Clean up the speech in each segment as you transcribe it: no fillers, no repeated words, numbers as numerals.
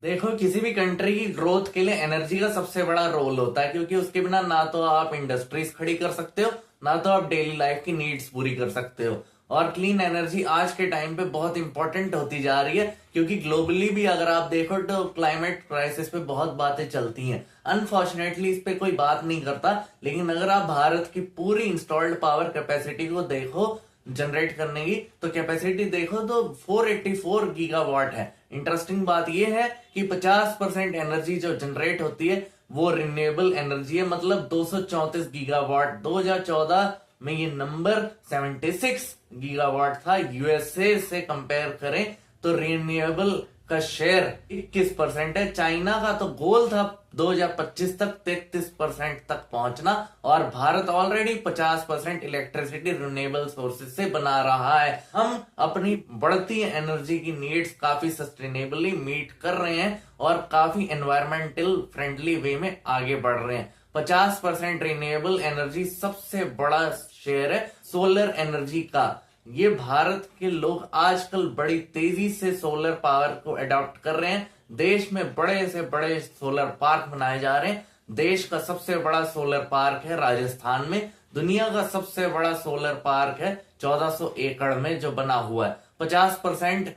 देखो, किसी भी कंट्री की ग्रोथ के लिए एनर्जी का सबसे बड़ा रोल होता है, क्योंकि उसके बिना ना तो आप इंडस्ट्रीज खड़ी कर सकते हो, ना तो आप डेली लाइफ की नीड्स पूरी कर सकते हो। और क्लीन एनर्जी आज के टाइम पे बहुत इंपॉर्टेंट होती जा रही है, क्योंकि ग्लोबली भी अगर आप देखो तो क्लाइमेट क्राइसिस पे बहुत बातें चलती हैं। अनफॉर्चुनेटली इस पे कोई बात नहीं करता, लेकिन अगर आप भारत की पूरी इंस्टॉल्ड पावर कैपेसिटी को देखो जनरेट करने की, तो कैपेसिटी देखो तो 484 गीगावाट है। इंटरेस्टिंग बात यह है कि 50% एनर्जी जो जनरेट होती है वो रिन्यूएबल एनर्जी है, मतलब 234 गीगावाट। 2014 में ये नंबर 76 गीगावाट था। यूएसए से कंपेयर करें तो रिन्यूएबल का शेयर 21% है। चाइना का तो गोल था 2025 तक 33% तक पहुंचना, और Bharat already 50% electricity renewable sources से बना रहा है। हम अपनी बढ़ती एनर्जी की नीड्स काफी सस्टेनेबली मीट कर रहे हैं और काफी एनवायरमेंटल फ्रेंडली वे में आगे बढ़ रहे हैं। 50% रिन्यूएबल एनर्जी सबसे बड़ा शेयर है सोलर एनर्जी का। ये भारत के लोग आजकल बड़ी तेजी से सोलर पावर को अडॉप्ट कर रहे हैं। देश में बड़े से बड़े सोलर पार्क बनाए जा रहे हैं। देश का सबसे बड़ा सोलर पार्क है राजस्थान में। दुनिया का सबसे बड़ा सोलर पार्क है 1400 एकड़ में जो बना हुआ है। 50%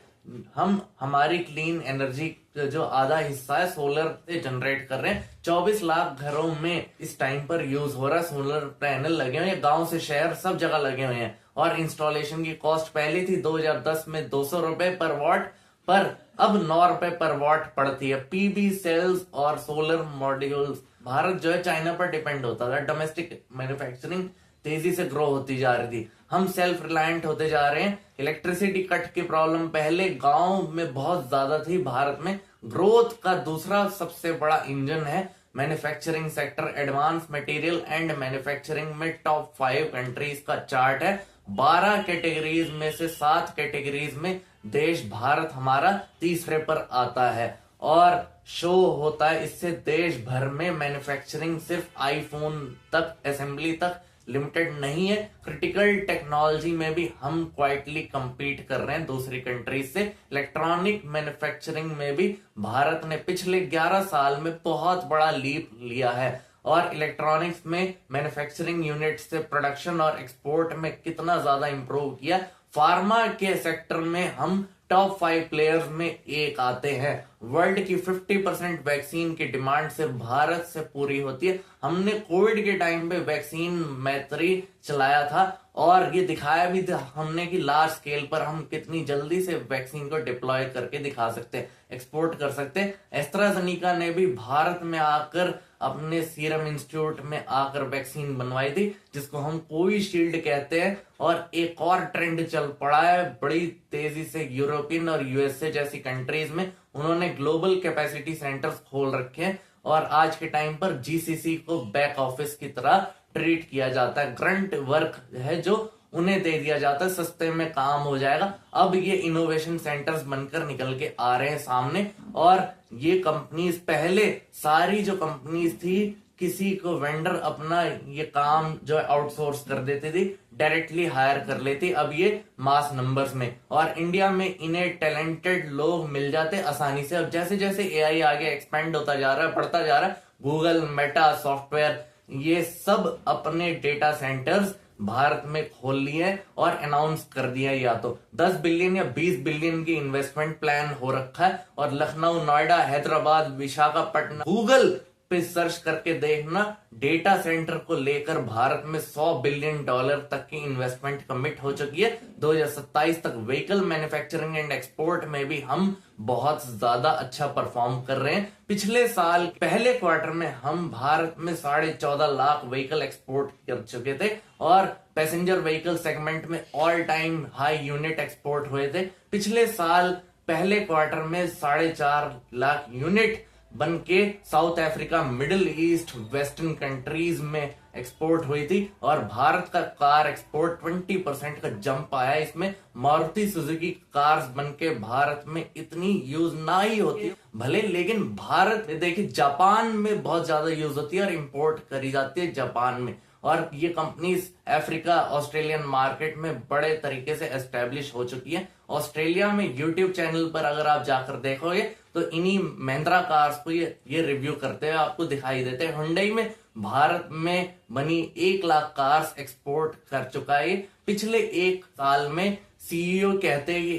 हम हमारी क्लीन एनर्जी जो आधा हिस्सा है सोलर से जनरेट कर रहे हैं। 24 लाख घरों में इस टाइम पर यूज हो रहा है। सोलर पैनल लगे हुए हैं, गांव से शहर सब जगह लगे हुए हैं। और इंस्टॉलेशन की कॉस्ट पहले थी 2010 में 200 रुपए पर वॉट, पर अब 9 रुपए पर वॉट पड़ती है। पीवी सेल्स और सोलर मॉड्यूल्स, भारत जो है चाइना पर डिपेंड होता था। डोमेस्टिक मैन्युफैक्चरिंग तेजी से ग्रो होती जा रही थी। हम सेल्फ रिलायंट होते जा रहे हैं। इलेक्ट्रिसिटी कट की प्रॉब्लम पहले गांव में बहुत ज्यादा थी। भारत में ग्रोथ का दूसरा सबसे बड़ा इंजन है manufacturing sector. Advance material and manufacturing में टॉप 5 कंट्रीज का चार्ट है। 12 कैटेगरीज में से 7 कैटेगरीज में देश भारत हमारा तीसरे पर आता है। और शो होता है इससे देश भर में मैन्युफैक्चरिंग सिर्फ आईफोन तक, असेंबली तक लिमिटेड नहीं है। क्रिटिकल टेक्नोलॉजी में भी हम क्वाइटली compete कर रहे हैं दूसरी कंट्रीज से। इलेक्ट्रॉनिक मैन्युफैक्चरिंग में भी भारत ने पिछले 11 साल में बहुत बड़ा लीप लिया है। और इलेक्ट्रॉनिक्स में मैन्युफैक्चरिंग यूनिट से प्रोडक्शन और एक्सपोर्ट में कितना ज्यादा इंप्रूव किया। फार्मा के सेक्टर में हम टॉप 5 प्लेयर्स में एक आते हैं। वर्ल्ड की 50% वैक्सीन की डिमांड सिर्फ भारत से पूरी होती है। हमने कोविड के टाइम पे वैक्सीन मैत्री चलाया था और ये दिखाया भी था हमने कि लार्ज स्केल पर हम कितनी जल्दी से वैक्सीन को डिप्लॉय करके दिखा सकते हैं, एक्सपोर्ट कर सकते हैं। एस्ट्राजेनेका ने भी भारत में आकर अपने सीरम इंस्टीट्यूट में आकर वैक्सीन बनवाई थी, जिसको हम कोविशील्ड कहते हैं। और एक और ट्रेंड चल पड़ा है बड़ी तेजी से यूरोपियन और यूएसए जैसी कंट्रीज में। उन्होंने ग्लोबल कैपेसिटी सेंटर्स खोल रखे हैं और आज के टाइम पर जीसीसी को बैक ऑफिस की तरह ट्रीट किया जाता है। ग्रंट वर्क है जो उन्हें दे दिया जाता है, सस्ते में काम हो जाएगा। अब ये इनोवेशन सेंटर्स बनकर निकल के आ रहे हैं सामने। और ये कंपनीज, पहले सारी जो कंपनीज थी किसी को वेंडर अपना ये काम जो आउटसोर्स कर देती थी, डायरेक्टली हायर कर लेती। अब ये मास नंबर्स में, और इंडिया में इन्हें टैलेंटेड लोग मिल जाते आसानी से। अब जैसे जैसे एआई आगे एक्सपेंड होता जा रहा है, बढ़ता जा रहा है, गूगल, मेटा, सॉफ्टवेयर, ये सब अपने डेटा सेंटर्स भारत में खोल लिए और अनाउंस कर दिया। या तो 10 बिलियन या 20 बिलियन की इन्वेस्टमेंट प्लान हो रखा है। और लखनऊ, नोएडा, हैदराबाद, विशाखापट्टनम, गूगल पे सर्च करके देखना, डेटा सेंटर को लेकर भारत में $100 बिलियन तक की इन्वेस्टमेंट कमिट हो चुकी है। 2027 तक व्हीकल मैन्युफैक्चरिंग एंड एक्सपोर्ट में भी हम बहुत ज्यादा अच्छा परफॉर्म कर रहे हैं। पिछले साल पहले क्वार्टर में हम भारत में 14.5 लाख व्हीकल एक्सपोर्ट कर चुके थे और पैसेंजर व्हीकल सेगमेंट में all time high unit export हुए थे। पिछले साल पहले क्वार्टर में 4.5 लाख यूनिट बन के south Africa, middle east, western countries में एक्सपोर्ट हुई थी। और भारत का कार एक्सपोर्ट 20% का जंप आया। इसमें मारुति सुजुकी कार्स बन के भारत में इतनी यूज ना ही होती भले, लेकिन भारत देखिए जापान में बहुत ज्यादा यूज होती है और इंपोर्ट करी जाती है जापान में। और ये कंपनीज अफ्रीका, ऑस्ट्रेलियन मार्केट में बड़े तरीके से एस्टेब्लिश हो चुकी है ऑस्ट्रेलिया में यूट्यूब चैनल पर अगर आप जाकर देखोगे तो इन्हीं महिंद्रा कार्स को ये रिव्यू करते हुए आपको दिखाई देते हैं। हुंडई में भारत में बनी 1 लाख कार्स एक्सपोर्ट कर चुका है पिछले 1 साल में। सीईओ कहते हैं कि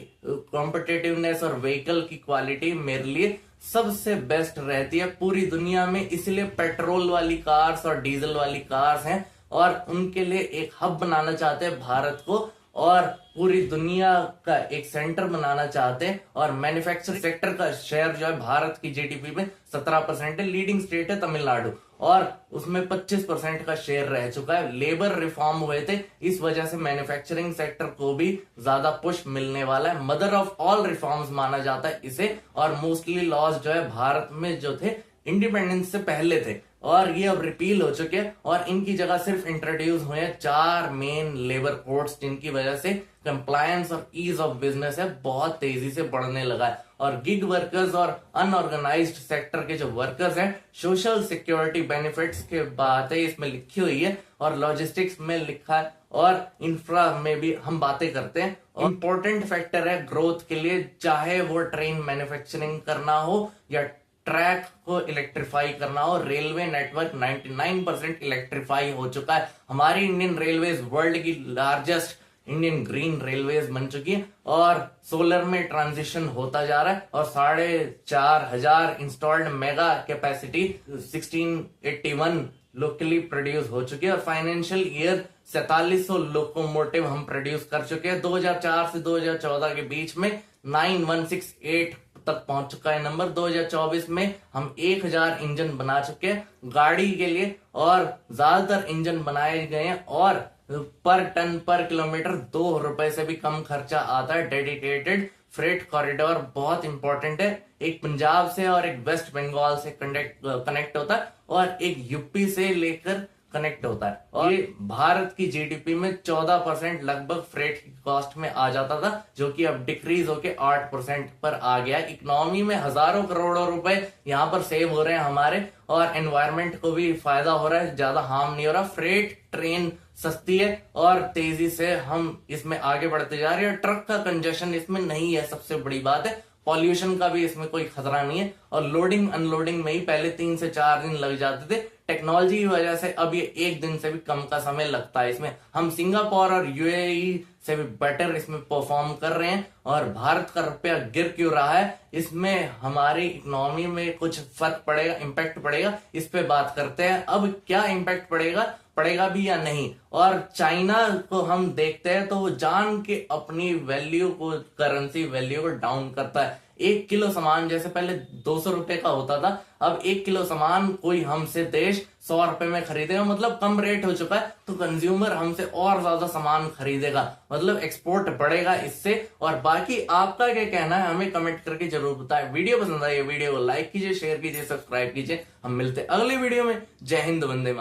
कॉम्पिटिटिवनेस और व्हीकल की क्वालिटी मेरे लिए सबसे बेस्ट रहती है पूरी दुनिया में, इसलिए पेट्रोल वाली कार्स और डीजल वाली कार्स हैं और उनके लिए एक हब बनाना चाहते हैं भारत को और पूरी दुनिया का एक सेंटर बनाना चाहते हैं। और मैन्युफैक्चरिंग सेक्टर का शेयर जो है भारत की जीडीपी में 17% है। लीडिंग स्टेट है तमिलनाडु और उसमें 25% का शेयर रह चुका है। लेबर रिफॉर्म हुए थे, इस वजह से मैन्युफैक्चरिंग सेक्टर को भी ज्यादा पुश मिलने वाला है। मदर ऑफ ऑल रिफॉर्म्स माना जाता है इसे और मोस्टली लॉज जो है भारत में जो थे इंडिपेंडेंस से पहले थे और ये अब रिपील हो चुके हैं और इनकी जगह सिर्फ इंट्रोड्यूस हुए हैं 4 मेन लेबर कोड्स, जिनकी वजह से कंप्लायंस और ईज ऑफ बिजनेस है बहुत तेजी से बढ़ने लगा है। और गिग वर्कर्स और अनऑर्गेनाइज्ड सेक्टर के जो वर्कर्स हैं, सोशल सिक्योरिटी बेनिफिट्स के बात है इसमें लिखी हुई है और लॉजिस्टिक्स में लिखा है और इंफ्रा में भी हम बातें करते हैं। इंपॉर्टेंट फैक्टर है ग्रोथ के लिए, चाहे वो ट्रेन मैन्युफैक्चरिंग करना हो या ट्रैक को इलेक्ट्रीफाई करना हो। रेलवे नेटवर्क 99% इलेक्ट्रीफाई हो चुका है। हमारी इंडियन रेलवेज वर्ल्ड की लार्जेस्ट इंडियन ग्रीन रेलवेज बन चुकी है और सोलर में ट्रांजिशन होता जा रहा है और 4,500 installed mega capacity 1681 locally produce हो चुकी है और फाइनेंशियल ईयर 4700 लोकोमोटिव हम प्रोड्यूस कर चुके हैं। 2004 से 2014 के बीच में 9168 तक पहुंच चुका है नंबर। 2024 में हम 1000 इंजन बना चुके हैं गाड़ी के लिए और ज्यादातर इंजन बनाए गए हैं और पर टन पर किलोमीटर 2 रुपए से भी कम खर्चा आता है। डेडिकेटेड फ्रेट कॉरिडोर बहुत इंपॉर्टेंट है, एक पंजाब से और एक वेस्ट बंगाल से कनेक्ट होता है और एक यूपी से लेकर कनेक्ट होता है और ये भारत की जीडीपी में 14% लगभग फ्रेट की कॉस्ट में आ जाता था, जो कि अब डिक्रीज होके 8% पर आ गया है। इकोनॉमी में हजारों करोड़ों रुपए यहाँ पर सेव हो रहे हैं हमारे और एनवायरमेंट को भी फायदा हो रहा है, ज्यादा हार्म नहीं हो रहा। फ्रेट ट्रेन सस्ती है और तेजी से हम इसमें आगे बढ़ते जा रहे हैं। ट्रक का कंजेशन इसमें नहीं है, सबसे बड़ी बात है। पॉल्यूशन का भी इसमें कोई खतरा नहीं है और लोडिंग अनलोडिंग में ही पहले 3 से 4 दिन लग जाते थे। टेक्नोलॉजी की वजह से अब ये 1 दिन से भी कम का समय लगता है इसमें। हम सिंगापुर और यूएई से भी बेटर इसमें परफॉर्म कर रहे हैं और भारत का रुपया गिर क्यों रहा है, इसमें हमारी इकोनॉमी में कुछ फर्क पड़ेगा, इम्पैक्ट पड़ेगा, इस पे बात करते हैं। अब क्या इम्पैक्ट पड़ेगा भी या नहीं। और चाइना को हम देखते हैं तो वो जान के अपनी वैल्यू को, करेंसी वैल्यू को डाउन करता है। 1 किलो सामान जैसे पहले 200 रुपए का होता था, अब 1 किलो सामान कोई हमसे देश 100 रुपए में खरीदेगा, मतलब कम रेट हो चुका है तो कंज्यूमर हमसे और ज्यादा सामान खरीदेगा, मतलब एक्सपोर्ट बढ़ेगा इससे। और बाकी आपका क्या कहना है हमें कमेंट करके जरूर बताएं। वीडियो पसंद आई वीडियो को लाइक कीजिए, शेयर कीजिए, सब्सक्राइब कीजिए। हम मिलते हैं अगले वीडियो में। जय हिंद, वंदे मातरम।